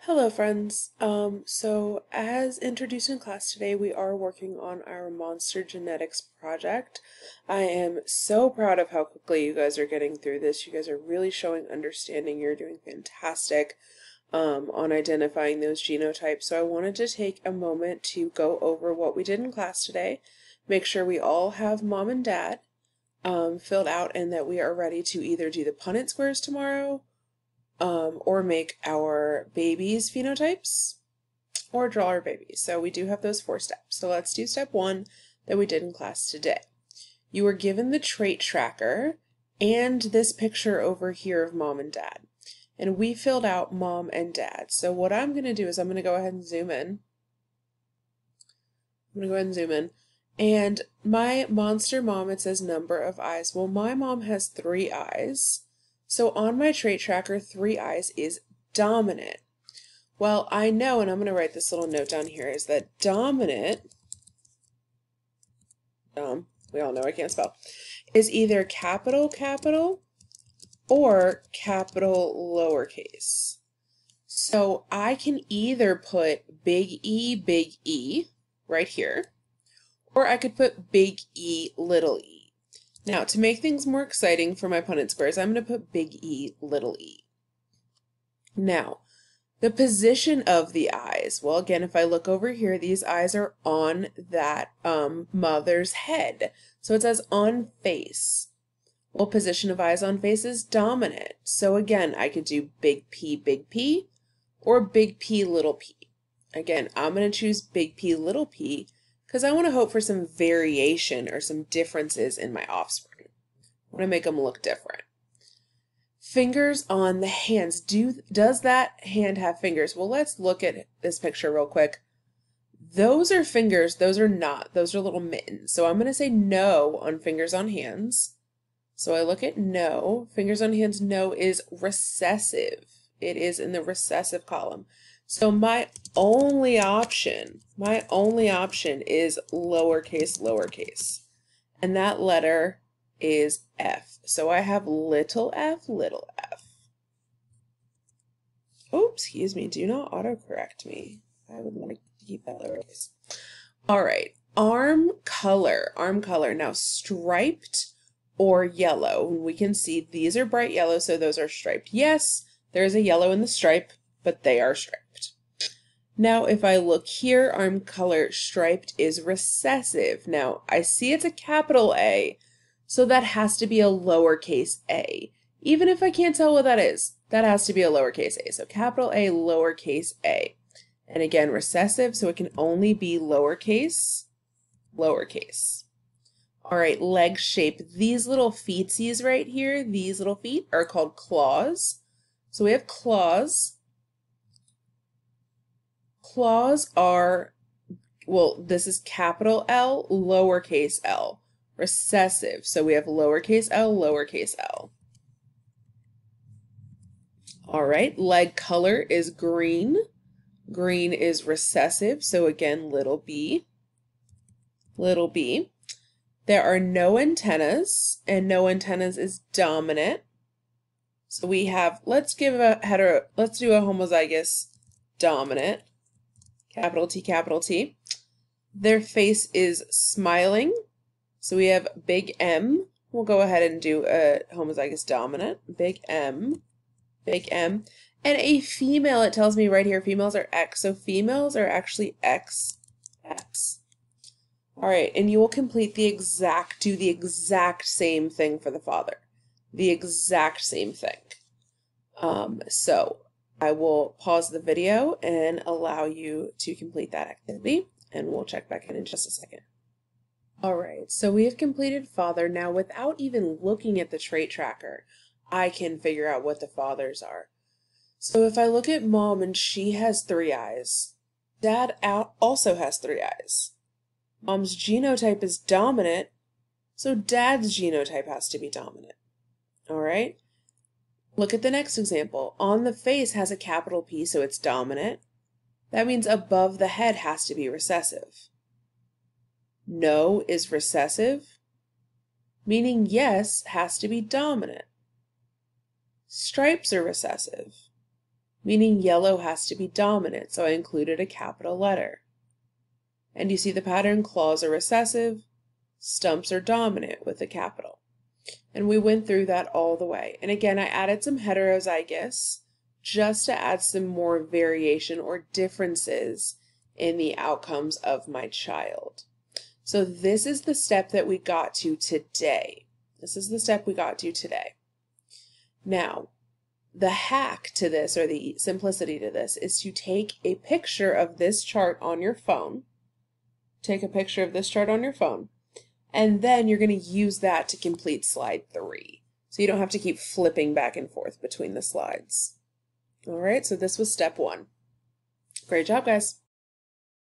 Hello friends. So as introduced in class today, we are working on our monster genetics project. I am so proud of how quickly you guys are getting through this. You guys are really showing understanding. You're doing fantastic on identifying those genotypes. So I wanted to take a moment to go over what we did in class today. Make sure we all have mom and dad filled out and that we are ready to either do the Punnett squares tomorrow or make our babies' phenotypes, or draw our babies. So we do have those 4 steps. So let's do step 1 that we did in class today. You were given the trait tracker and this picture over here of mom and dad. And we filled out mom and dad. So what I'm going to do is I'm going to go ahead and zoom in. And my monster mom, it says number of eyes. Well, my mom has 3 eyes. So on my trait tracker, 3 eyes is dominant. Well, I know, and I'm going to write this little note down here, is that dominant, we all know I can't spell, is either capital or capital lowercase. So I can either put big E right here, or I could put big E, little e. Now, to make things more exciting for my Punnett squares, I'm going to put big E, little e. Now, the position of the eyes. Well, again, if I look over here, these eyes are on that mother's head. So it says on face. Well, position of eyes on face is dominant. So again, I could do big P, or big P, little p. Again, I'm going to choose big P, little p, because I want to hope for some variation or some differences in my offspring. I want to make them look different. Fingers on the hands. Does that hand have fingers? Well, let's look at this picture real quick. Those are fingers. Those are not. Those are little mittens. So I'm going to say no on fingers on hands. So I look at no. Fingers on hands, no is recessive. It is in the recessive column. So my only option is lowercase. And that letter is F. So I have little f. Oops, excuse me, do not autocorrect me. I would like to keep that lowercase. All right, arm color. Now striped or yellow. We can see these are bright yellow, so those are striped. Yes, there's a yellow in the stripe, but they are striped. Now, if I look here, arm color striped is recessive. Now, I see it's a capital A, so that has to be a lowercase a. Even if I can't tell what that is, that has to be a lowercase a. So capital A, lowercase a. And again, recessive, so it can only be lowercase. All right, leg shape. These little feetsies right here, these little feet are called claws. So we have claws. Claws are, well, this is capital L, lowercase l. Recessive, so we have lowercase l. All right, leg color is green. Green is recessive, so again, little b. There are no antennas, and no antennas is dominant. So we have, let's do a homozygous dominant. Capital T. Their face is smiling. So we have big M. We'll go ahead and do a homozygous dominant. Big M. And a female, it tells me right here, females are X. So females are actually XX. All right, and you will do the exact same thing for the father. The exact same thing. So I will pause the video and allow you to complete that activity, and we'll check back in just a second. All right, so we have completed father. Now, without even looking at the trait tracker, I can figure out what the fathers are. So if I look at mom and she has 3 eyes, dad also has 3 eyes. Mom's genotype is dominant, so dad's genotype has to be dominant. All right? Look at the next example. On the face has a capital P, so it's dominant. That means above the head has to be recessive. No is recessive, meaning yes has to be dominant. Stripes are recessive, meaning yellow has to be dominant, so I included a capital letter. And you see the pattern, claws are recessive, stumps are dominant with a capital. And we went through that all the way. And again, I added some heterozygous just to add some more variation or differences in the outcomes of my child. So this is the step that we got to today. This is the step we got to today. Now, the hack to this, or the simplicity to this, is to take a picture of this chart on your phone. Take a picture of this chart on your phone. And then you're going to use that to complete slide 3. So you don't have to keep flipping back and forth between the slides. All right, so this was step 1. Great job, guys.